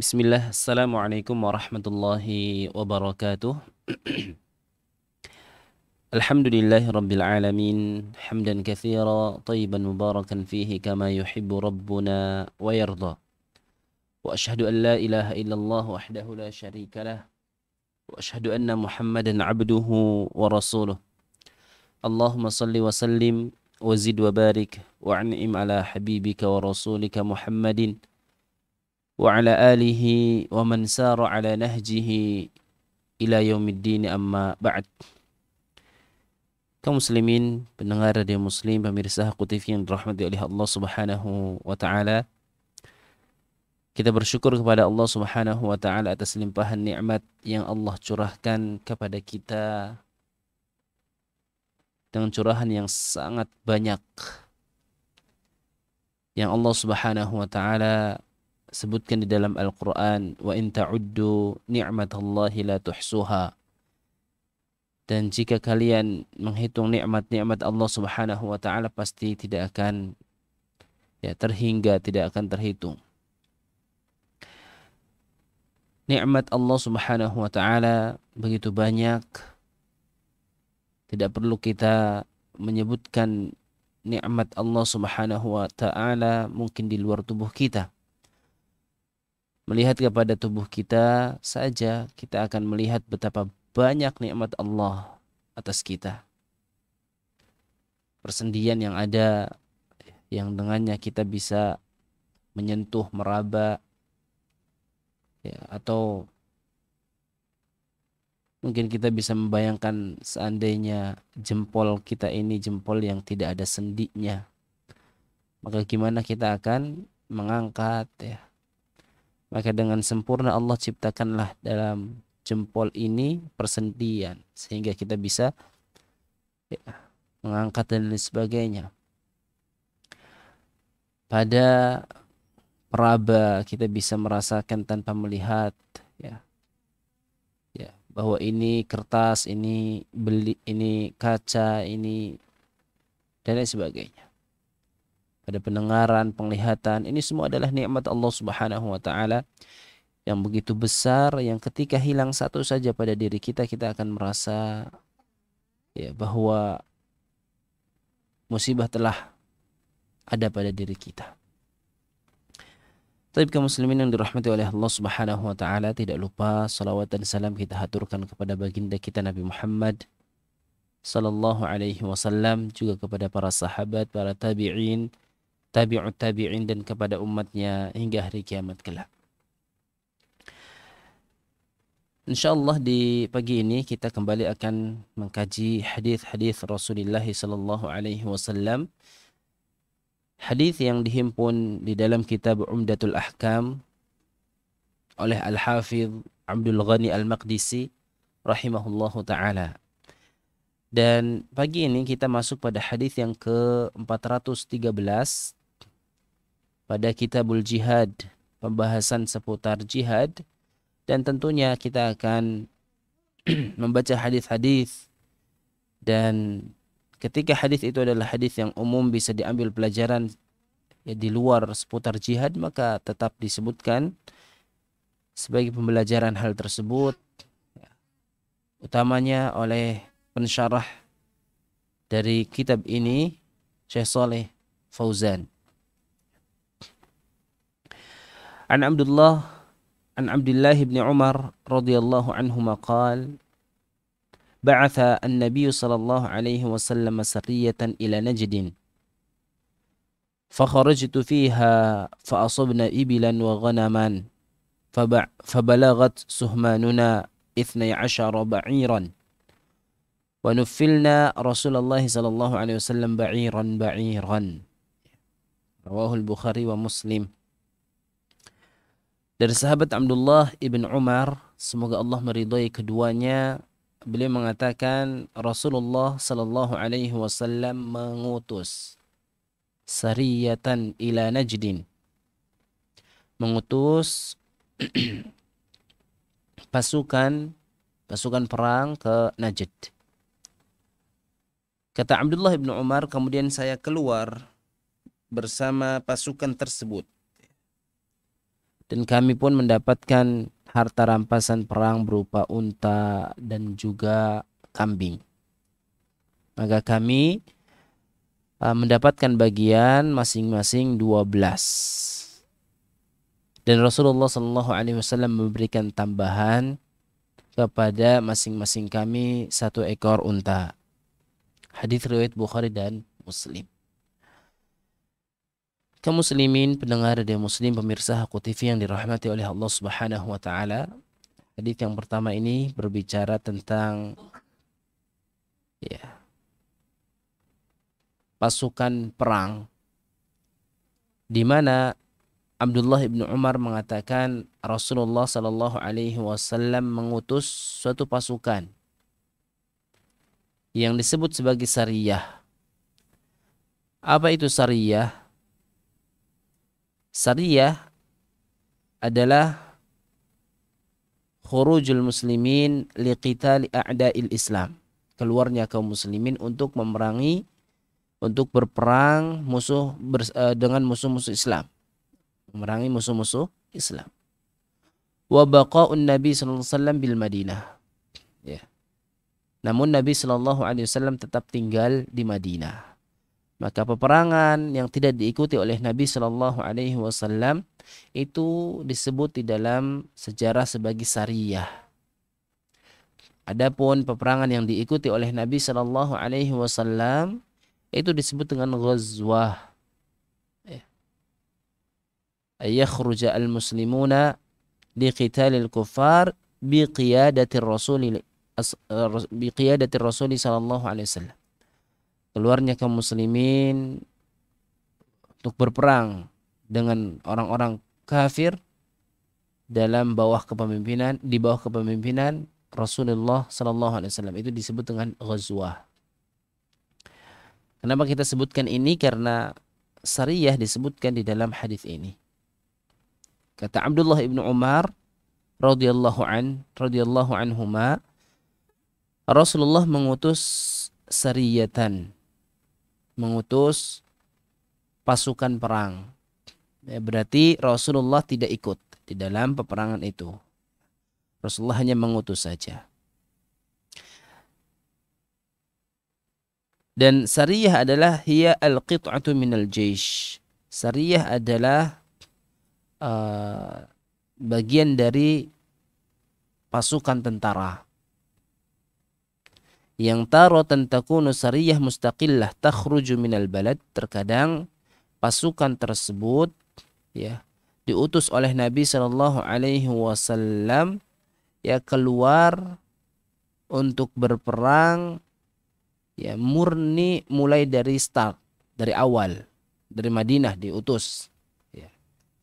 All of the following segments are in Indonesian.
Bismillah, Assalamualaikum warahmatullahi wabarakatuh. Alhamdulillahi rabbil alamin, hamdan katsira, tayyiban mubarakan fihi kama yuhibbu rabbuna wa yarda. Wa ashhadu an la ilaha illallah wahdahu la syarika lah, wa ashhadu anna Muhammadan abduhu wa rasuluh. Allahumma salli wa sallim wa zid wa barik wa an'im ala habibika wa rasulika Muhammadin wa ala alihi wa man sara ala nahjihi ila yaumiddin, amma ba'd. Kaum muslimin, pendengar radio muslim, pemirsa Haqqu TV yang dirahmati oleh Allah Subhanahu wa taala. Kita bersyukur kepada Allah Subhanahu wa taala atas limpahan nikmat yang Allah curahkan kepada kita dengan curahan yang sangat banyak, yang Allah Subhanahu wa taala sebutkan di dalam Al-Qur'an, wa in ta'uddu ni'matallahi la tuhsuha. Dan jika kalian menghitung nikmat-nikmat Allah Subhanahu wa taala, pasti tidak akan terhingga, tidak akan terhitung. Nikmat Allah Subhanahu wa taala begitu banyak. Tidak perlu kita menyebutkan nikmat Allah Subhanahu wa taala mungkin di luar tubuh kita. Melihat kepada tubuh kita saja, kita akan melihat betapa banyak nikmat Allah atas kita. Persendian yang ada, yang dengannya kita bisa menyentuh, meraba, atau mungkin kita bisa membayangkan seandainya jempol kita ini jempol yang tidak ada sendinya, maka gimana kita akan mengangkat, Maka dengan sempurna Allah ciptakanlah dalam jempol ini persendian sehingga kita bisa mengangkat dan lain sebagainya. Pada peraba kita bisa merasakan tanpa melihat, bahwa ini kertas, ini beli, ini kaca, ini dan lain sebagainya. Pada pendengaran, penglihatan, ini semua adalah nikmat Allah Subhanahu wa taala yang begitu besar, yang ketika hilang satu saja pada diri kita, kita akan merasa bahwa musibah telah ada pada diri kita. Tapi kaum muslimin yang dirahmati oleh Allah Subhanahu wa taala, tidak lupa salawat dan salam kita haturkan kepada baginda kita Nabi Muhammad sallallahu alaihi wasallam, juga kepada para sahabat, para tabi'in, tabi'ut tabi'in, dan kepada umatnya hingga hari kiamat kelak. Insyaallah di pagi ini kita kembali akan mengkaji hadis-hadis Rasulullah sallallahu alaihi wasallam. Hadis yang dihimpun di dalam kitab Umdatul Ahkam oleh Al-Hafidh Abdul Ghani Al-Maqdisi rahimahullahu taala. Dan pagi ini kita masuk pada hadis yang ke-413 pada Kitabul Jihad, pembahasan seputar jihad. Dan tentunya kita akan membaca hadis-hadis, dan ketika hadis itu adalah hadis yang umum, bisa diambil pelajaran di luar seputar jihad, maka tetap disebutkan sebagai pembelajaran hal tersebut, utamanya oleh pensyarah dari kitab ini, Syekh Shalih Fauzan. An Abdullah bin Umar radhiyallahu anhuma qala بعث النبي صلى الله عليه وسلم سرية إلى نجد فخرجت فيها فأصبنا إبلا وغنما فبلغت سهماننا 12 بعيرا ونفلنا رسول الله صلى الله عليه وسلم بعيرا بعيرا. رواه البخاري ومسلم. Dari sahabat Abdullah ibn Umar, semoga Allah meridhai keduanya, beliau mengatakan Rasulullah sallallahu alaihi wasallam mengutus sariyatan ila Najdin, mengutus pasukan perang ke Najd. Kata Abdullah ibn Umar, kemudian saya keluar bersama pasukan tersebut. Dan kami pun mendapatkan harta rampasan perang berupa unta dan juga kambing. Maka kami mendapatkan bagian masing-masing 12. Dan Rasulullah Shallallahu Alaihi Wasallam memberikan tambahan kepada masing-masing kami 1 ekor unta. Hadits riwayat Bukhari dan Muslim. Kaum muslimin, pendengar radio Muslim, pemirsa Haku TV yang dirahmati oleh Allah Subhanahu wa taala. Hadits yang pertama ini berbicara tentang pasukan perang, di mana Abdullah ibnu Umar mengatakan Rasulullah Sallallahu Alaihi Wasallam mengutus suatu pasukan yang disebut sebagai sariyah. Apa itu sariyah? Sariyah adalah khurujul muslimin liqitali a'da'il Islam. Keluarnya kaum muslimin untuk memerangi, untuk berperang dengan musuh-musuh Islam. Memerangi musuh-musuh Islam. Wa baqa'un Nabi sallallahu alaihi wasallam bil Madinah. Ya. Namun Nabi sallallahu alaihi wasallam tetap tinggal di Madinah. Maka peperangan yang tidak diikuti oleh Nabi sallallahu alaihi wasallam itu disebut di dalam sejarah sebagai sariyah. Adapun peperangan yang diikuti oleh Nabi sallallahu alaihi wasallam itu disebut dengan ghazwah. Ayakhruja al-muslimuna liqitalil kuffar biqiyadati Rasul sallallahu alaihi wasallam. Keluarnya kaum muslimin untuk berperang dengan orang-orang kafir di bawah kepemimpinan Rasulullah sallallahu alaihi wasallam. Itu disebut dengan ghazwah. Kenapa kita sebutkan ini? Karena sariyah disebutkan di dalam hadis ini. Kata Abdullah ibnu Umar radhiyallahu anhuma, Rasulullah mengutus sariyatan, mengutus pasukan perang. Ya, berarti Rasulullah tidak ikut di dalam peperangan itu. Rasulullah hanya mengutus saja. Dan sariyah adalah hiya al-qit'atu minal jaish. Sariyah adalah bagian dari pasukan tentara. Yang taratan takunu sariyah mustaqillah takhruju minal balad. Terkadang pasukan tersebut diutus oleh Nabi sallallahu alaihi wasallam keluar untuk berperang murni mulai dari start, dari awal, dari Madinah diutus.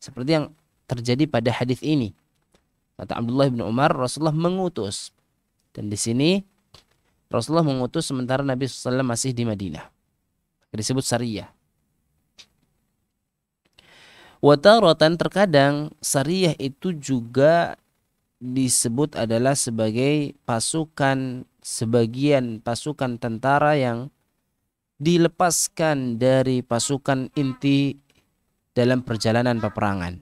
Seperti yang terjadi pada hadis ini. Kata Abdullah bin Umar, Rasulullah mengutus. Dan di sini Rasulullah mengutus sementara Nabi SAW masih di Madinah. Disebut sariyah. Wataratan, terkadang sariyah itu juga disebut adalah sebagai sebagian pasukan tentara yang dilepaskan dari pasukan inti dalam perjalanan peperangan.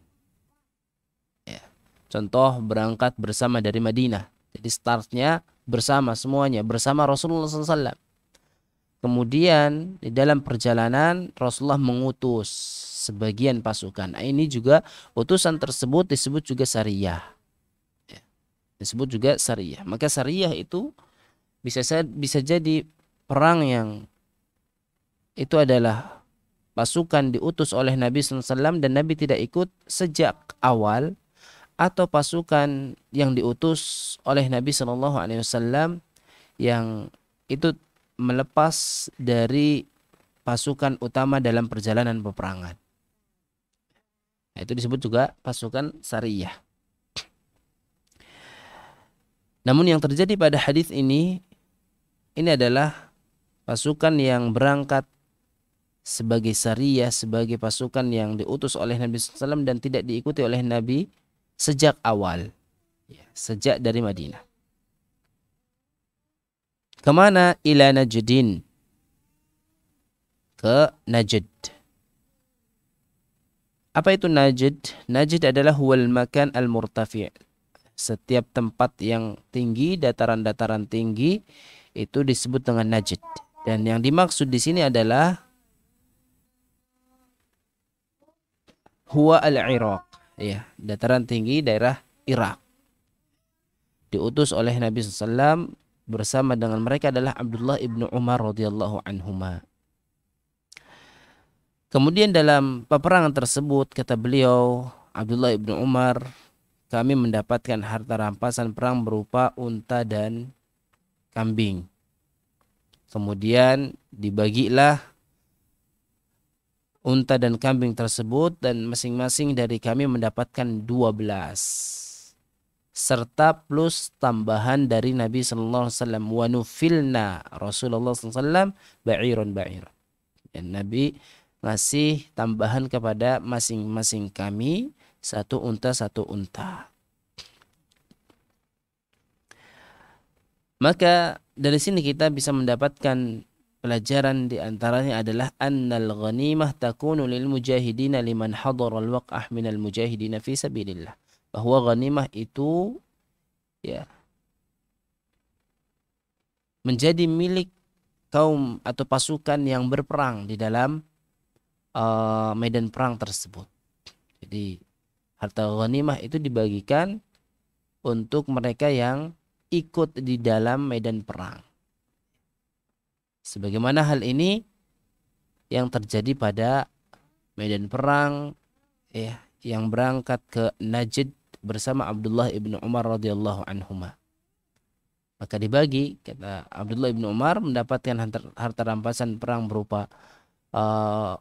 Contoh, berangkat bersama dari Madinah. Jadi startnya bersama semuanya, bersama Rasulullah SAW. Kemudian di dalam perjalanan Rasulullah mengutus sebagian pasukan. Ini juga utusan tersebut disebut juga sariyah. Disebut juga sariyah. Maka sariyah itu bisa jadi perang yang itu adalah pasukan diutus oleh Nabi SAW dan Nabi tidak ikut sejak awal, atau pasukan yang diutus oleh Nabi SAW yang itu melepas dari pasukan utama dalam perjalanan peperangan. Itu disebut juga pasukan sariyah. Namun yang terjadi pada hadis ini adalah pasukan yang berangkat sebagai sariyah, sebagai pasukan yang diutus oleh Nabi SAW dan tidak diikuti oleh Nabi sejak awal, sejak dari Madinah. Kemana? Ila Najdin, ke Najd. Apa itu Najd? Najd adalah huwal makan al-murtafi'. Setiap tempat yang tinggi, dataran-dataran tinggi itu disebut dengan Najd. Dan yang dimaksud di sini adalah huwa al-Iraq. Ya, dataran tinggi daerah Irak. Diutus oleh Nabi SAW bersama dengan mereka adalah Abdullah ibnu Umar radhiyallahu anhuma. Kemudian dalam peperangan tersebut kata beliau Abdullah ibnu Umar, kami mendapatkan harta rampasan perang berupa unta dan kambing. Kemudian dibagilah unta dan kambing tersebut dan masing-masing dari kami mendapatkan 12. Serta plus tambahan dari Nabi sallallahu alaihi wasallam, wa nufilna Rasulullah sallallahu alaihi wasallam ba'irun ba'ir. Dan Nabi ngasih tambahan kepada masing-masing kami satu unta. Maka dari sini kita bisa mendapatkan pelajaran di antaranya adalah annal ghanimah takunu lil mujahidina liman hadara al-waq'ah minal mujahidina fi sabilillah. Bahwa ghanimah itu ya menjadi milik kaum atau pasukan yang berperang di dalam medan perang tersebut. Jadi harta ghanimah itu dibagikan untuk mereka yang ikut di dalam medan perang. Sebagaimana hal ini yang terjadi pada medan perang ya, yang berangkat ke Najd bersama Abdullah ibnu Umar radhiyallahu anhuma. Maka dibagi, kata Abdullah ibnu Umar mendapatkan harta rampasan perang berupa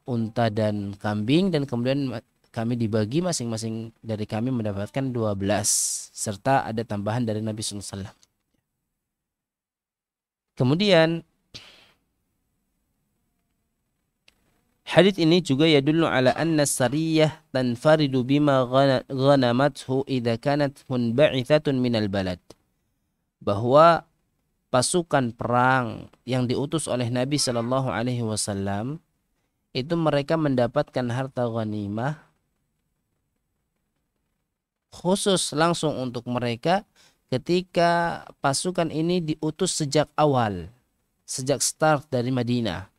unta dan kambing, dan kemudian kami dibagi, masing-masing dari kami mendapatkan 12 serta ada tambahan dari Nabi SAW. Kemudian hadits ini juga yadullu ala anna sariyah tanfaridu bima ghanamathu idza kanat munba'itsatun minal balad. Bahwa pasukan perang yang diutus oleh Nabi sallallahu alaihi wasallam itu mereka mendapatkan harta ghanimah khusus langsung untuk mereka ketika pasukan ini diutus sejak awal, sejak start dari Madinah.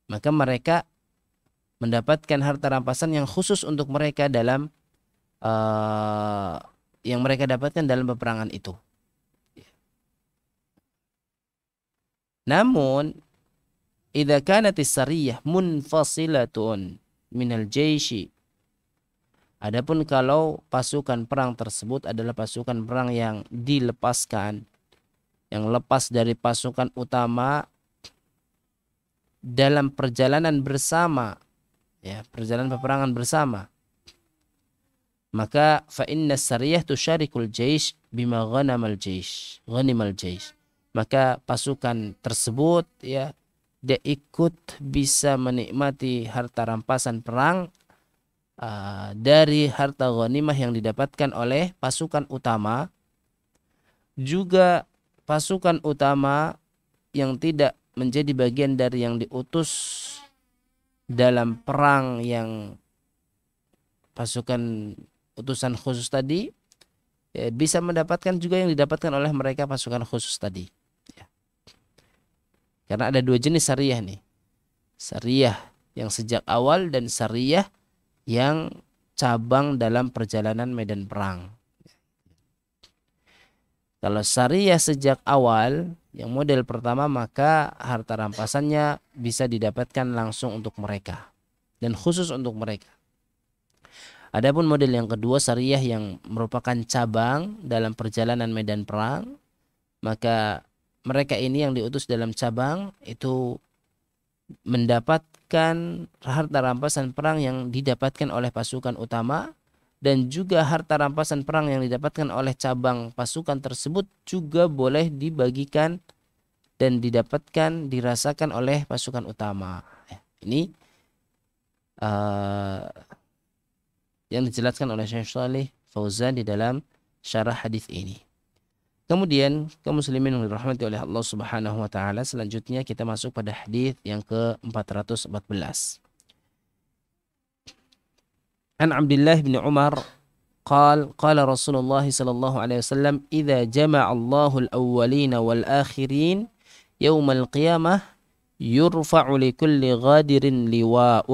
Maka mereka mendapatkan harta rampasan yang khusus untuk mereka dalam yang mereka dapatkan dalam peperangan itu. Namun idza kanat as-sariyah munfasilatun minal jaishi, adapun kalau pasukan perang tersebut adalah pasukan perang yang dilepaskan, yang lepas dari pasukan utama dalam perjalanan bersama, ya, perjalanan peperangan bersama, maka fa inna sariyah tusyarikul jaish bima ghanamal jaish. Maka pasukan tersebut ya dia ikut bisa menikmati harta rampasan perang dari harta ghanimah yang didapatkan oleh pasukan utama. Juga pasukan utama yang tidak menjadi bagian dari yang diutus dalam perang yang pasukan utusan khusus tadi ya, bisa mendapatkan juga yang didapatkan oleh mereka pasukan khusus tadi ya. Karena ada dua jenis sariyah nih, sariyah yang sejak awal dan sariyah yang cabang dalam perjalanan medan perang. Kalau sariyah sejak awal yang model pertama, maka harta rampasannya bisa didapatkan langsung untuk mereka dan khusus untuk mereka. Adapun model yang kedua, sariyah yang merupakan cabang dalam perjalanan medan perang, maka mereka ini yang diutus dalam cabang itu mendapatkan harta rampasan perang yang didapatkan oleh pasukan utama, dan juga harta rampasan perang yang didapatkan oleh cabang pasukan tersebut juga boleh dibagikan dan didapatkan, dirasakan oleh pasukan utama. Ini yang dijelaskan oleh Syekh Shalih Fauzan di dalam syarah hadis ini. Kemudian kaum muslimin yang dirahmati oleh Allah Subhanahu wa taala, selanjutnya kita masuk pada hadis yang ke-414. An Abdullah bin Umar قال رسول الله صلى الله عليه وسلم إذا جمع الله الأولين والآخرين يوم القيامة يرفع لكل غادر لواء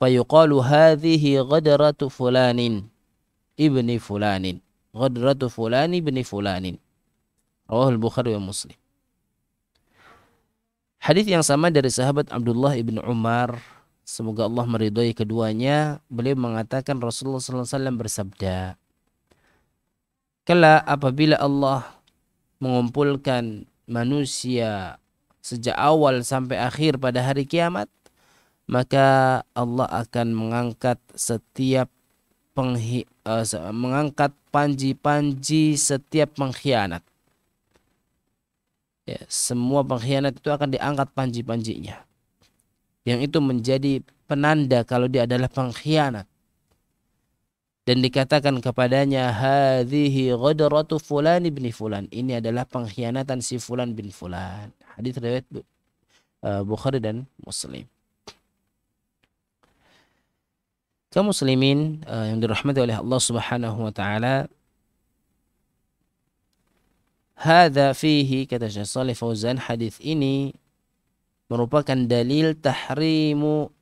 فيقال هذه غدرة فلان ابن فلان غدرة فلان ابن فلان رواه البخاري ومسلم. Hadis yang sama dari sahabat Abdullah ibn Umar, semoga Allah meridhai keduanya, beliau mengatakan Rasulullah SAW bersabda, "Kala apabila Allah mengumpulkan manusia sejak awal sampai akhir pada hari kiamat, maka Allah akan mengangkat mengangkat panji-panji setiap pengkhianat. Ya, semua pengkhianat itu akan diangkat panji-panjinya. Yang itu menjadi penanda kalau dia adalah pengkhianat. Dan dikatakan kepadanya, hadhihi ghadratu fulan ibn fulan. Ini adalah pengkhianatan si fulan bin fulan. Hadis riwayat Bukhari dan Muslim. Kaum muslimin yang dirahmati oleh Allah Subhanahu wa taala, hadza fihi, kata Syekh Shalih Fauzan, hadis ini merupakan dalil tahrimu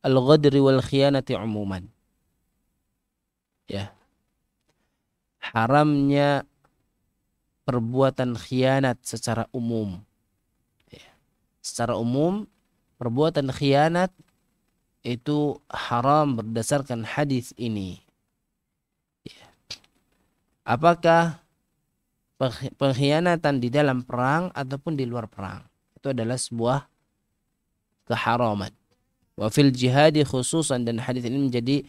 al-ghadri wal khiyanati umuman. Ya. Haramnya perbuatan khianat secara umum. Ya. Secara umum perbuatan khianat itu haram berdasarkan hadis ini. Ya. Apakah pengkhianatan di dalam perang ataupun di luar perang, itu adalah sebuah keharaman. Wa fil jihadi khususan, dan hadis ini menjadi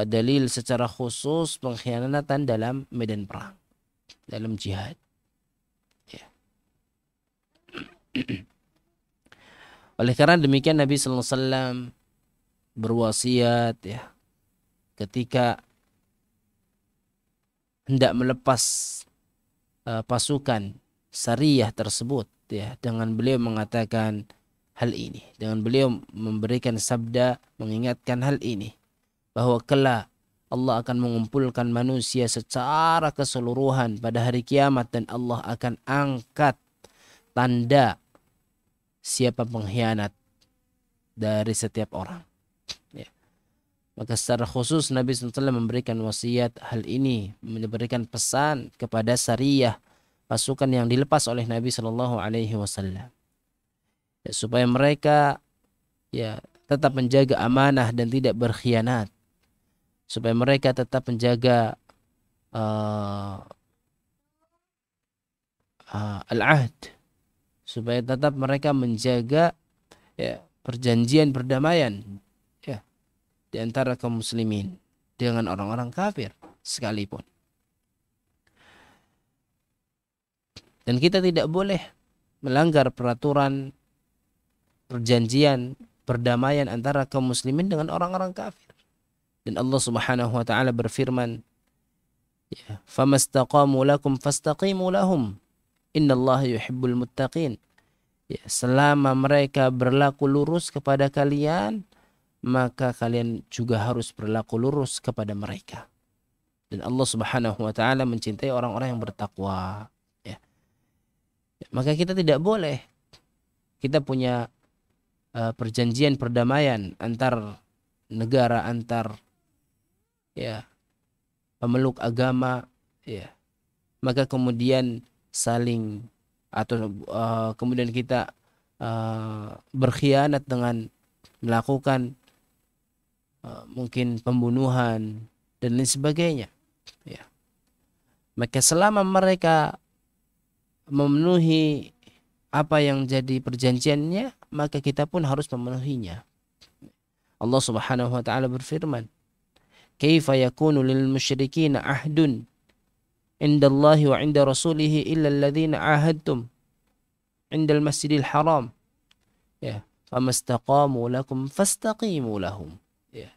dalil secara khusus pengkhianatan dalam medan perang, dalam jihad. Ya. Oleh karena demikian Nabi sallallahu alaihi wasallam berwasiat, ya, ketika hendak melepas pasukan sariyah tersebut, ya, dengan beliau mengatakan hal ini, dengan beliau memberikan sabda mengingatkan hal ini, bahwa kelak Allah akan mengumpulkan manusia secara keseluruhan pada hari kiamat dan Allah akan angkat tanda siapa pengkhianat dari setiap orang. Ya. Maka secara khusus Nabi SAW memberikan wasiat hal ini, memberikan pesan kepada sariyah, pasukan yang dilepas oleh Nabi SAW, ya, supaya mereka, ya, tetap menjaga amanah dan tidak berkhianat, supaya mereka tetap menjaga al-ahd, supaya tetap mereka menjaga, ya, perjanjian perdamaian, ya, di antara kaum muslimin dengan orang-orang kafir sekalipun. Dan kita tidak boleh melanggar peraturan perjanjian perdamaian antara kaum muslimin dengan orang-orang kafir. Dan Allah Subhanahu wa taala berfirman, ya, famastaqamu lakum fastaqimu lahum innallaha yuhibbul muttaqin. Ya, selama mereka berlaku lurus kepada kalian, maka kalian juga harus berlaku lurus kepada mereka. Dan Allah Subhanahu wa taala mencintai orang-orang yang bertakwa. Ya. Maka kita tidak boleh, kita punya perjanjian perdamaian antar negara, antar, ya, pemeluk agama, ya, maka kemudian saling atau kemudian kita berkhianat dengan melakukan mungkin pembunuhan dan lain sebagainya, ya. Maka selama mereka memenuhi apa yang jadi perjanjiannya, maka kita pun harus memenuhinya. Allah Subhanahu wa taala berfirman, "Kaifa yakunu lil musyrikina ahdun indallahi wa inda rasulih illa alladhina ahadtum indal masjidil haram." Ya, famastaqamu lakum fastaqimu lahum. Ya.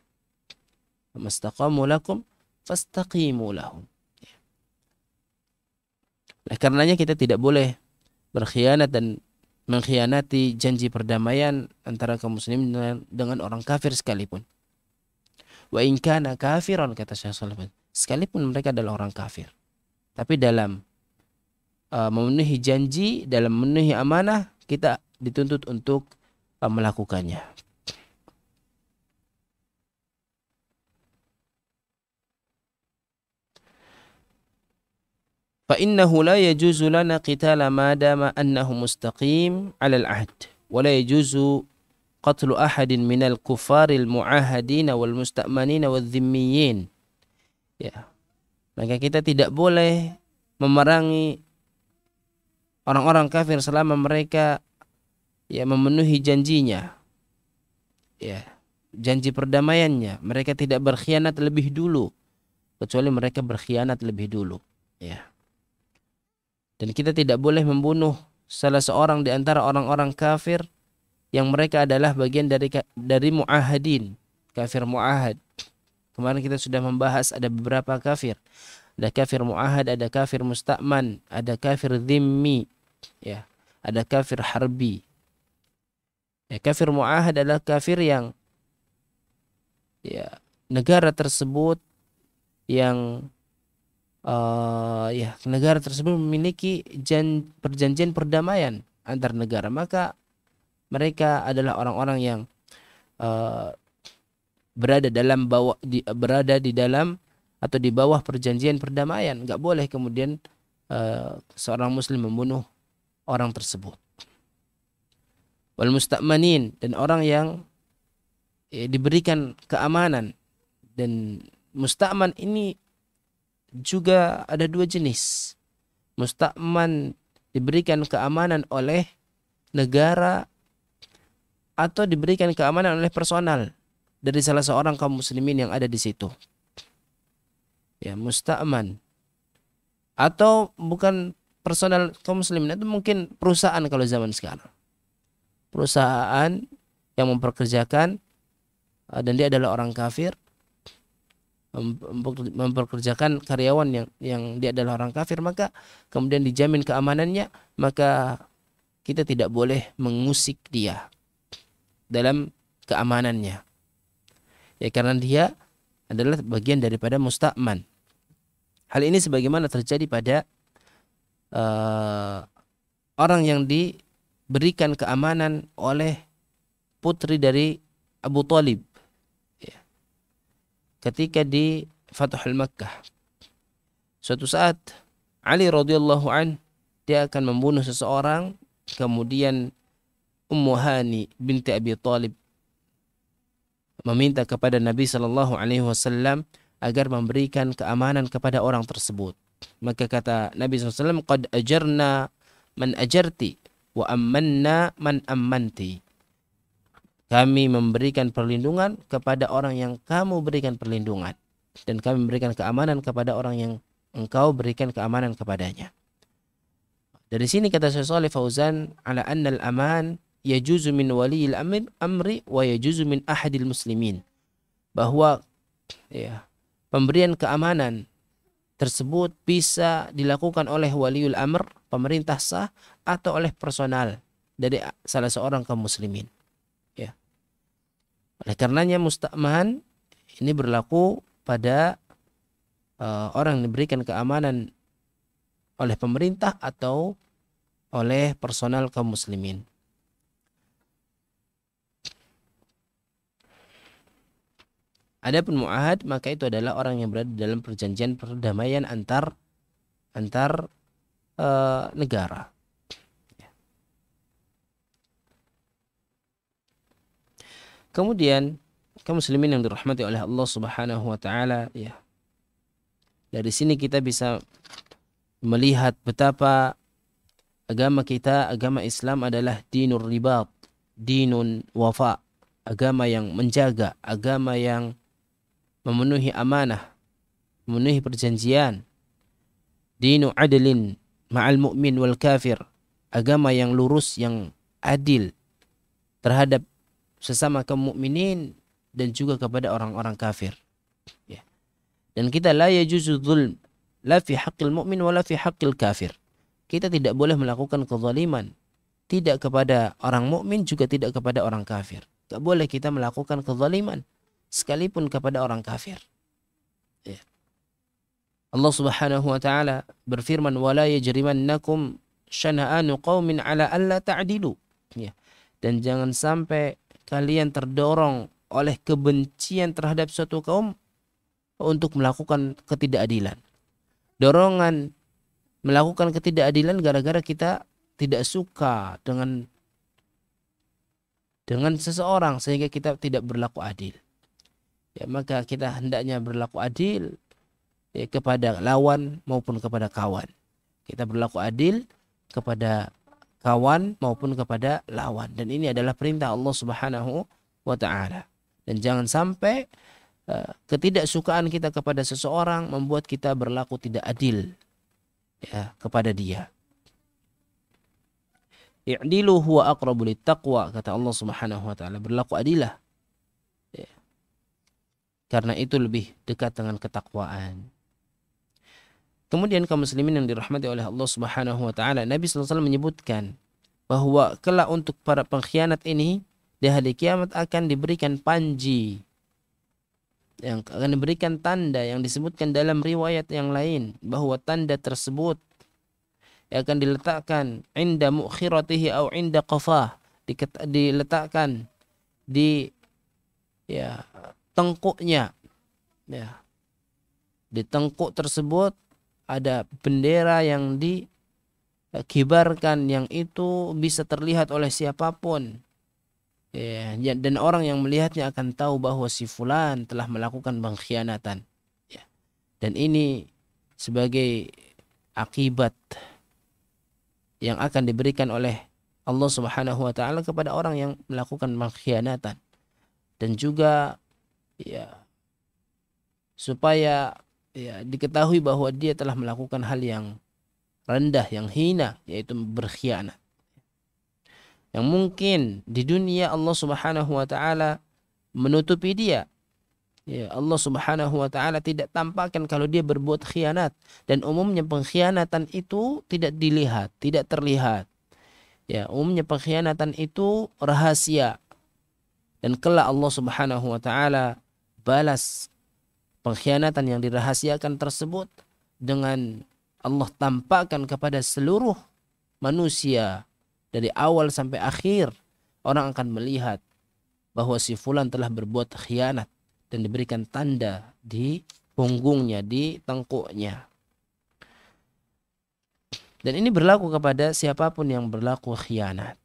Famastaqamu lakum fastaqimu lahum. Ya. Oleh karenanya kita tidak boleh berkhianat dan mengkhianati janji perdamaian antara kaum muslimin dengan orang kafir sekalipun. Wa in kana kafiran, kata Syekh Shalih, sekalipun mereka adalah orang kafir. Tapi dalam memenuhi janji, dalam memenuhi amanah, kita dituntut untuk melakukannya. فإنه لا يجوز لنا قتال ما دام أنه مستقيم على العهد ولا يجوز قتل أحد من الكفار المعاهدين والمستأمنين والذميين. Ya, maka kita tidak boleh memerangi orang-orang kafir selama mereka ya memenuhi janjinya, ya janji perdamaiannya. Mereka tidak berkhianat lebih dulu, kecuali mereka berkhianat lebih dulu, ya. Dan kita tidak boleh membunuh salah seorang di antara orang-orang kafir yang mereka adalah bagian dari mu'ahadin, kafir mu'ahad. Kemarin kita sudah membahas ada beberapa kafir. Ada kafir mu'ahad, ada kafir musta'man, ada kafir dhimmi, ya, ada kafir harbi. Ya, kafir mu'ahad adalah kafir yang ya negara tersebut yang negara tersebut memiliki perjanjian perdamaian antar negara, maka mereka adalah orang-orang yang berada di dalam atau di bawah perjanjian perdamaian. Nggak boleh kemudian seorang muslim membunuh orang tersebut. Wal musta'manin, dan orang yang diberikan keamanan. Dan musta'man ini juga ada dua jenis. Musta'man diberikan keamanan oleh negara atau diberikan keamanan oleh personal dari salah seorang kaum muslimin yang ada di situ. Ya, musta'man. Atau bukan personal kaum muslimin, itu mungkin perusahaan kalau zaman sekarang. Perusahaan yang memperkerjakan dan dia adalah orang kafir, memperkerjakan karyawan yang dia adalah orang kafir, maka kemudian dijamin keamanannya, maka kita tidak boleh mengusik dia dalam keamanannya, ya, karena dia adalah bagian daripada musta'man. Hal ini sebagaimana terjadi pada orang yang diberikan keamanan oleh putri dari Abu Thalib, ketika di Fathul Makkah. Suatu saat Ali radhiyallahu an dia akan membunuh seseorang, kemudian Ummu Hani binti Abi Thalib meminta kepada Nabi sallallahu alaihi wasallam agar memberikan keamanan kepada orang tersebut. Maka kata Nabi SAW, qad ajarna man ajarti wa ammanna man ammanti. Kami memberikan perlindungan kepada orang yang kamu berikan perlindungan, dan kami memberikan keamanan kepada orang yang engkau berikan keamanan kepadanya. Dari sini kata Syekh Shalih Fauzan, ala anna al-aman yajuzu min waliyil amri wa yajuzu min ahadil muslimin. Bahwa ya, pemberian keamanan tersebut bisa dilakukan oleh waliul amr, pemerintah sah, atau oleh personal dari salah seorang kaum muslimin. Ya. Oleh karenanya musta'man ini berlaku pada orang yang diberikan keamanan oleh pemerintah atau oleh personal kaum muslimin. Adapun mu'ahad, maka itu adalah orang yang berada dalam perjanjian perdamaian antar negara. Kemudian kaum muslimin yang dirahmati oleh Allah Subhanahu wa taala, ya. Dari sini kita bisa melihat betapa agama kita, agama Islam adalah dinur ribat, dinun wafa, agama yang menjaga, agama yang memenuhi amanah, memenuhi perjanjian. Dinu adlin ma'al mu'min wal kafir, agama yang lurus, yang adil terhadap sesama kaum mukminin dan juga kepada orang-orang kafir. Ya. Dan kita la yajuzu dzulm la fi haqqil mu'min wa la fi haqqil kafir. Kita tidak boleh melakukan kezaliman, tidak kepada orang mukmin juga tidak kepada orang kafir. Tidak boleh kita melakukan kezaliman sekalipun kepada orang kafir. Ya. Allah Subhanahu wa taala berfirman, "Wala yajrimannakum syana'anu qaumin 'ala alla ta'dilu." Ya. Dan jangan sampai kalian terdorong oleh kebencian terhadap suatu kaum untuk melakukan ketidakadilan. Dorongan melakukan ketidakadilan gara-gara kita tidak suka dengan seseorang sehingga kita tidak berlaku adil. Ya, maka kita hendaknya berlaku adil ya, kepada lawan maupun kepada kawan. Kita berlaku adil kepada kawan maupun kepada lawan, dan ini adalah perintah Allah Subhanahu wa taala. Dan jangan sampai ketidaksukaan kita kepada seseorang membuat kita berlaku tidak adil ya kepada dia. I'dilu huwa aqrabu littaqwa, kata Allah Subhanahu wa taala, berlaku adilah ya, karena itu lebih dekat dengan ketakwaan. Kemudian kaum muslimin yang dirahmati oleh Allah Subhanahu wa taala, Nabi sallallahu alaihi wasallam menyebutkan bahwa kelak untuk para pengkhianat ini di hari kiamat akan diberikan panji, yang akan diberikan tanda yang disebutkan dalam riwayat yang lain bahwa tanda tersebut akan diletakkan inda mukhiratihi atau inda qafah, diletakkan di ya tengkuknya ya. Di tengkuk tersebut ada bendera yang dikibarkan, yang itu bisa terlihat oleh siapapun. Ya, dan orang yang melihatnya akan tahu bahwa si fulan telah melakukan pengkhianatan. Ya. Dan ini sebagai akibat yang akan diberikan oleh Allah Subhanahu wa taala kepada orang yang melakukan pengkhianatan. Dan juga ya supaya ya diketahui bahwa dia telah melakukan hal yang rendah, yang hina, yaitu berkhianat. Yang mungkin di dunia Allah Subhanahu wa taala menutupi dia. Ya, Allah Subhanahu wa taala tidak tampakkan kalau dia berbuat khianat, dan umumnya pengkhianatan itu tidak dilihat, tidak terlihat. Ya, umumnya pengkhianatan itu rahasia. Dan kelak Allah Subhanahu wa taala balas pengkhianatan yang dirahasiakan tersebut dengan Allah tampakkan kepada seluruh manusia. Dari awal sampai akhir orang akan melihat bahwa si fulan telah berbuat khianat, dan diberikan tanda di punggungnya, di tengkuknya. Dan ini berlaku kepada siapapun yang berlaku khianat.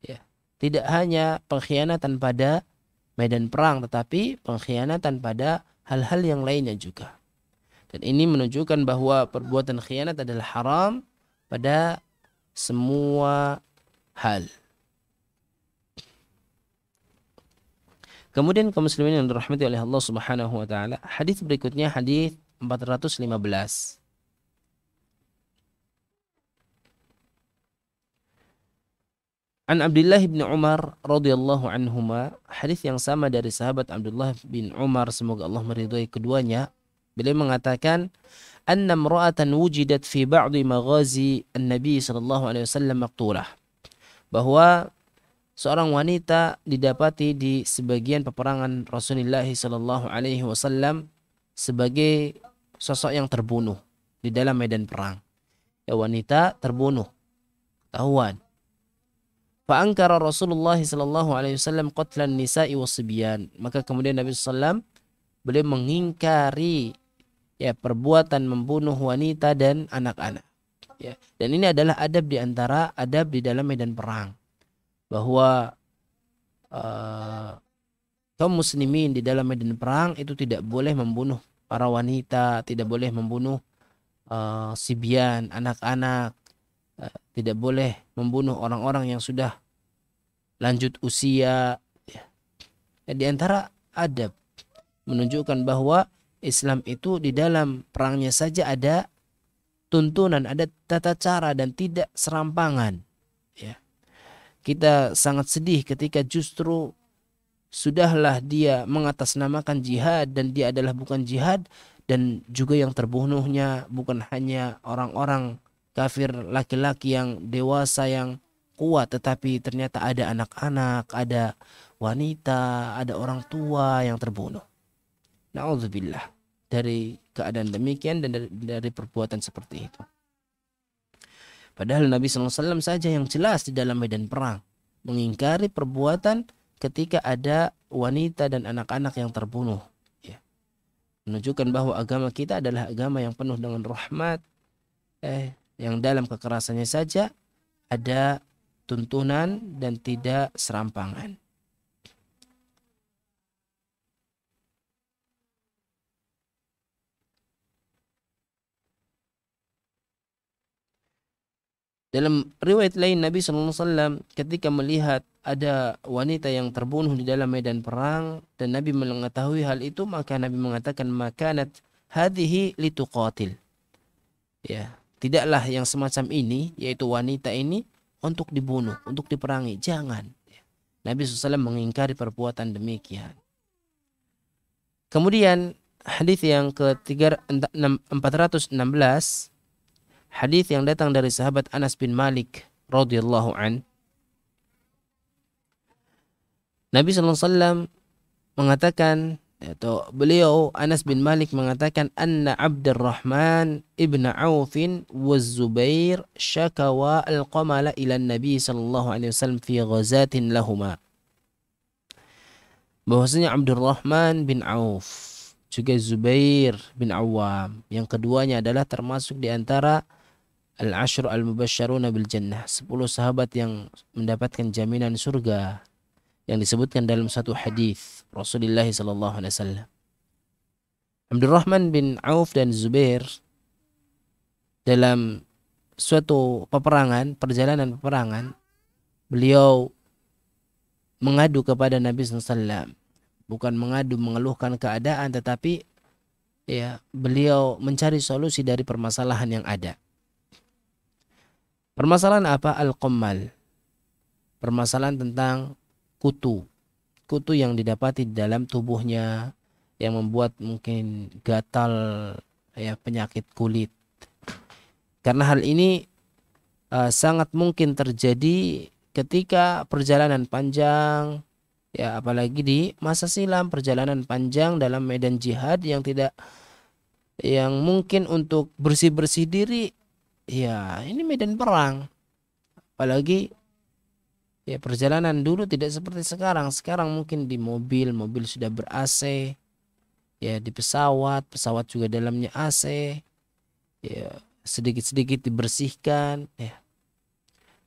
Ya. Tidak hanya pengkhianatan pada medan perang, tetapi pengkhianatan pada hal-hal yang lainnya juga. Dan ini menunjukkan bahwa perbuatan khianat adalah haram pada semua hal. Kemudian kaum muslimin yang dirahmati oleh Allah Subhanahu wa taala, hadis berikutnya hadis 415. An Abdullah bin Umar radhiyallahu anhuma, hadis yang sama dari sahabat Abdullah bin Umar, semoga Allah meridhai keduanya. Beliau mengatakan, anna imra'atan wujidat fi ba'di maghazi an-nabi sallallahu alaihi wasallam maqtulah, bahwa seorang wanita didapati di sebagian peperangan Rasulullah sallallahu alaihi wasallam sebagai sosok yang terbunuh di dalam medan perang. Ya, wanita terbunuh, ketahuan. Fa ankara Rasulullah sallallahu alaihi wasallam qatlan nisa'i wasibyan, maka kemudian Nabi sallallahu alaihi wasallam beliau mengingkari ya perbuatan membunuh wanita dan anak-anak. Ya, dan ini adalah adab di antara adab di dalam medan perang, bahwa kaum muslimin di dalam medan perang itu tidak boleh membunuh para wanita, tidak boleh membunuh sibyan, anak-anak, tidak boleh membunuh orang-orang yang sudah lanjut usia. Ya. Di antara adab menunjukkan bahwa Islam itu di dalam perangnya saja ada tuntunan, ada tata cara, dan tidak serampangan. Ya. Kita sangat sedih ketika justru sudahlah dia mengatasnamakan jihad dan dia adalah bukan jihad, dan juga yang terbunuhnya bukan hanya orang-orang kafir laki-laki yang dewasa yang kuat, tetapi ternyata ada anak-anak, ada wanita, ada orang tua yang terbunuh. Na'udzubillah dari keadaan demikian dan dari perbuatan seperti itu. Padahal Nabi SAW saja yang jelas di dalam medan perang mengingkari perbuatan ketika ada wanita dan anak-anak yang terbunuh. Ya. Menunjukkan bahwa agama kita adalah agama yang penuh dengan rahmat, yang dalam kekerasannya saja ada tuntunan dan tidak serampangan. Dalam riwayat lain Nabi SAW ketika melihat ada wanita yang terbunuh di dalam medan perang dan Nabi mengetahui hal itu, maka Nabi mengatakan makanat hadhihi lituqatil. Ya, tidaklah yang semacam ini, yaitu wanita ini untuk dibunuh, untuk diperangi, jangan. Nabi SAW mengingkari perbuatan demikian. Kemudian hadis yang ke-416, hadis yang datang dari sahabat Anas bin Malik radhiyallahu an. Nabi SAW mengatakan, atau beliau Anas bin Malik mengatakan, anna Abdurrahman ibn Aufin wa Zubair syakawa al-qamala ila Nabi sallallahu alaihi wasallam fi ghazatin lahuma. Bahwasanya Abdurrahman bin Auf juga Zubair bin Awam, yang keduanya adalah termasuk di antara al-ashr al-mubasysyaruna bil jannah, 10 sahabat yang mendapatkan jaminan surga yang disebutkan dalam satu hadis Rasulullah sallallahu alaihi wasallam. Abdurrahman bin Auf dan Zubair dalam suatu perjalanan peperangan, beliau mengadu kepada Nabi SAW. Bukan mengadu mengeluhkan keadaan, tetapi ya beliau mencari solusi dari permasalahan yang ada. Permasalahan apa? Al-qammal. Permasalahan tentang kutu yang didapati di dalam tubuhnya yang membuat mungkin gatal, ya, penyakit kulit. Karena hal ini sangat mungkin terjadi ketika perjalanan panjang, ya, apalagi di masa silam, perjalanan panjang dalam medan jihad yang mungkin untuk bersih-bersih diri, ya ini medan perang. Apalagi ya perjalanan dulu tidak seperti sekarang. Sekarang mungkin di mobil sudah ber-AC. Ya di pesawat juga dalamnya AC. Ya sedikit-sedikit dibersihkan. Ya.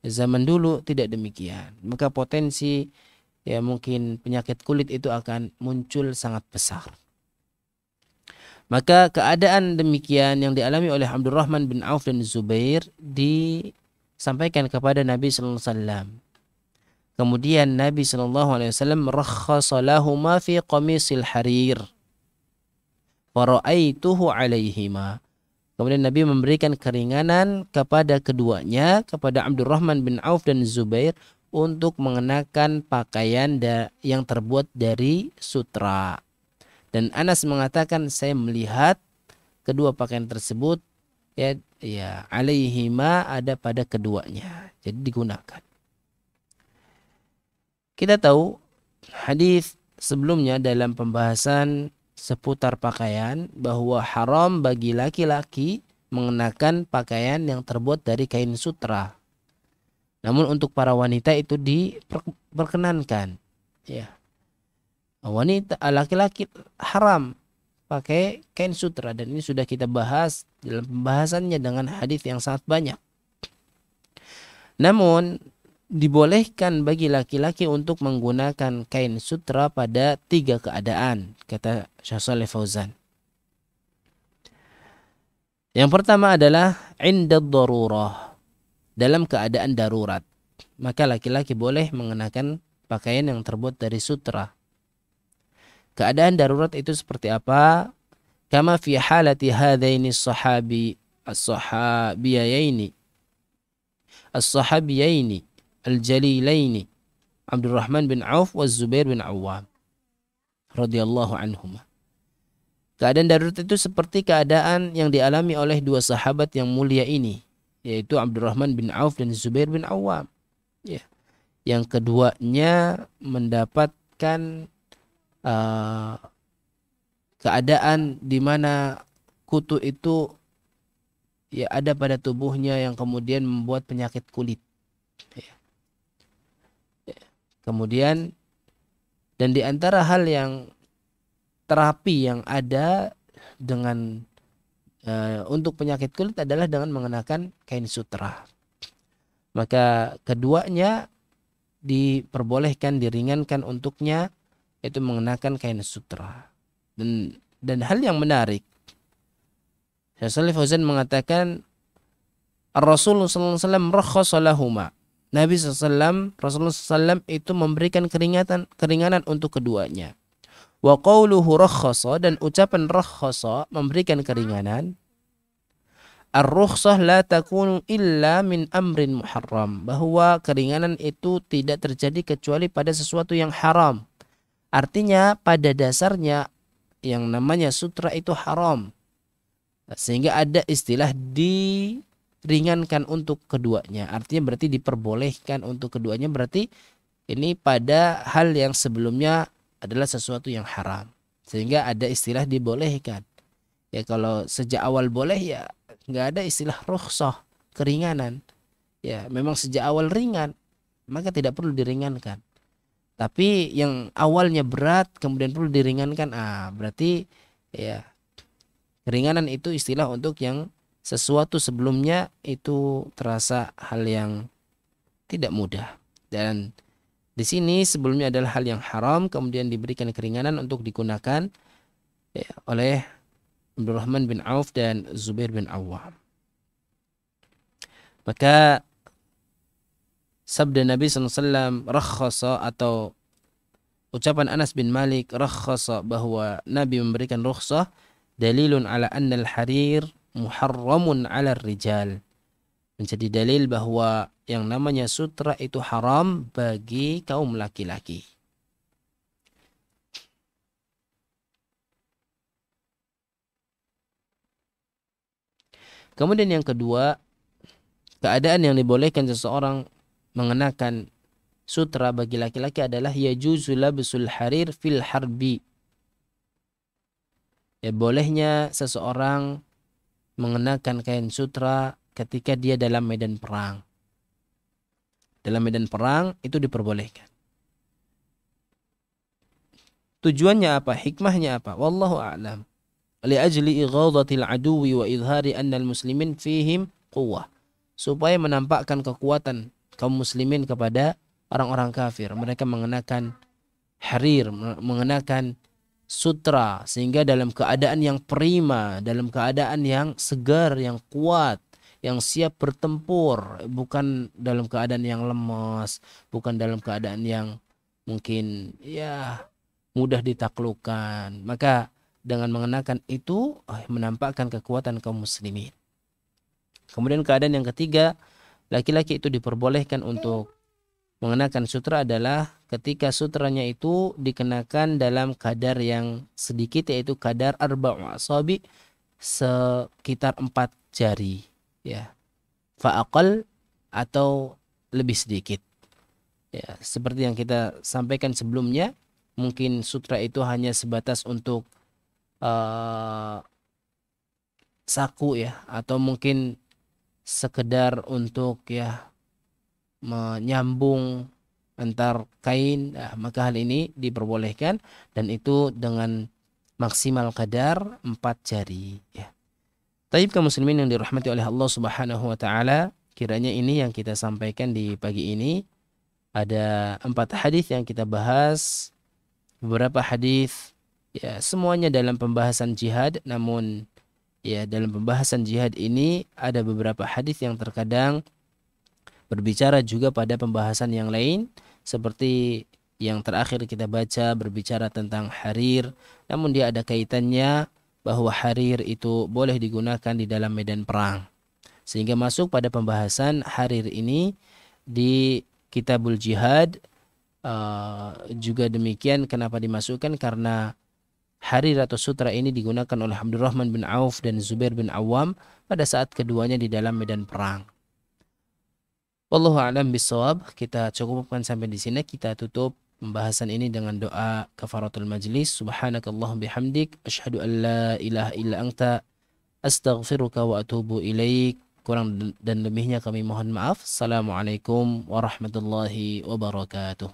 Zaman dulu tidak demikian. Maka potensi ya mungkin penyakit kulit itu akan muncul sangat besar. Maka keadaan demikian yang dialami oleh Abdurrahman bin Auf dan Zubair disampaikan kepada Nabi sallallahu alaihi wasallam. Kemudian Nabi SAW rakhasa lahuma fi qamisil harir. Fara'aituhu alaihima. Kemudian Nabi memberikan keringanan kepada keduanya, kepada Abdurrahman bin Auf dan Zubair, untuk mengenakan pakaian yang terbuat dari sutra. Dan Anas mengatakan, saya melihat kedua pakaian tersebut ya alaihima, ada pada keduanya. Jadi digunakan. Kita tahu hadis sebelumnya dalam pembahasan seputar pakaian bahwa haram bagi laki-laki mengenakan pakaian yang terbuat dari kain sutra. Namun untuk para wanita itu diperkenankan. Ya. Wanita, laki-laki haram pakai kain sutra, dan ini sudah kita bahas dalam pembahasannya dengan hadis yang sangat banyak. Namun dibolehkan bagi laki-laki untuk menggunakan kain sutra pada 3 keadaan, kata Syekh Shalih Fauzan. Yang pertama adalah inda darurah, dalam keadaan darurat. Maka laki-laki boleh mengenakan pakaian yang terbuat dari sutra. Keadaan darurat itu seperti apa? Kama fi halati hadaini as-sahabiyaini al-jalilaini Abdurrahman bin Auf wa Zubair bin Awam radhiyallahu anhum. Keadaan darurat itu seperti keadaan yang dialami oleh 2 sahabat yang mulia ini, yaitu Abdurrahman bin Auf dan Zubair bin Awam. Ya. Yang keduanya mendapatkan uh, keadaan di mana kutu itu ya ada pada tubuhnya yang kemudian membuat penyakit kulit. Ya. Kemudian dan di antara hal yang terapi yang ada dengan untuk penyakit kulit adalah dengan mengenakan kain sutra. Maka keduanya diperbolehkan, diringankan untuknya itu mengenakan kain sutra. Dan hal yang menarik, Syekh Shalih Fauzan mengatakan Rasulullah SAW rakhasa lahuma. Nabi SAW, Rasulullah SAW itu memberikan keringanan untuk keduanya. Wa qawluhu rakhasa, dan ucapan rakhasa memberikan keringanan. Ar-rukhsah la takunu illa min amrin muharram, bahwa keringanan itu tidak terjadi kecuali pada sesuatu yang haram. Artinya pada dasarnya yang namanya sutra itu haram. Sehingga ada istilah diringankan untuk keduanya. Artinya berarti diperbolehkan untuk keduanya, berarti ini pada hal yang sebelumnya adalah sesuatu yang haram. Sehingga ada istilah dibolehkan. Ya kalau sejak awal boleh ya nggak ada istilah rukhsah, keringanan. Ya memang sejak awal ringan, maka tidak perlu diringankan. Tapi yang awalnya berat kemudian perlu diringankan, berarti ya keringanan itu istilah untuk yang sesuatu sebelumnya itu terasa hal yang tidak mudah. Dan di sini sebelumnya adalah hal yang haram, kemudian diberikan keringanan untuk digunakan ya, oleh Abdurrahman bin Auf dan Zubair bin Awwam. Maka sabda Nabi SAW rakhasa, atau ucapan Anas bin Malik rakhasa, bahwa Nabi memberikan rukhsah, dalilun ala anna al-harir muharramun ala rijal, menjadi dalil bahwa yang namanya sutra itu haram bagi kaum laki-laki. Kemudian yang kedua, keadaan yang dibolehkan seseorang mengenakan sutra bagi laki-laki adalah yajuzu labsul harir fil harbi. Ya, bolehnya seseorang mengenakan kain sutra ketika dia dalam medan perang. Dalam medan perang itu diperbolehkan. Tujuannya apa? Hikmahnya apa? Wallahu a'lam. Li'ajli ighadhatil aduwi wa idhari annal muslimin fihim quwwah, supaya menampakkan kekuatan kaum muslimin kepada orang-orang kafir. Mereka mengenakan harir, mengenakan sutra, sehingga dalam keadaan yang prima, dalam keadaan yang segar, yang kuat, yang siap bertempur, bukan dalam keadaan yang lemas, bukan dalam keadaan yang mungkin ya mudah ditaklukkan. Maka dengan mengenakan itu menampakkan kekuatan kaum muslimin. Kemudian keadaan yang ketiga, laki-laki itu diperbolehkan untuk mengenakan sutra adalah ketika sutranya itu dikenakan dalam kadar yang sedikit, yaitu kadar arba'u asabi, sekitar 4 jari, ya. Fa'aqal, atau lebih sedikit. Ya, seperti yang kita sampaikan sebelumnya, mungkin sutra itu hanya sebatas untuk saku ya, atau mungkin sekedar untuk ya menyambung antar kain, maka hal ini diperbolehkan, dan itu dengan maksimal kadar 4 jari ya. Taib kaum muslimin yang dirahmati oleh Allah Subhanahu wa taala, kiranya ini yang kita sampaikan di pagi ini. Ada 4 hadis yang kita bahas, beberapa hadis ya semuanya dalam pembahasan jihad, namun ya dalam pembahasan jihad ini ada beberapa hadis yang terkadang berbicara juga pada pembahasan yang lain, seperti yang terakhir kita baca berbicara tentang harir, namun dia ada kaitannya bahwa harir itu boleh digunakan di dalam medan perang, sehingga masuk pada pembahasan harir ini di Kitabul Jihad. Juga demikian, kenapa dimasukkan? Karena harir atau sutra ini digunakan oleh Abdurrahman bin Auf dan Zubair bin Awam pada saat keduanya di dalam medan perang. Wallahu a'lam bishawab. Kita cukupkan sampai di sini. Kita tutup pembahasan ini dengan doa kafaratul majlis. Subhanakallahum bihamdik. Asyhadu an la ilaha illa anta. Astaghfiruka wa atubu ilaik. Kurang dan lebihnya kami mohon maaf. Assalamualaikum warahmatullahi wabarakatuh.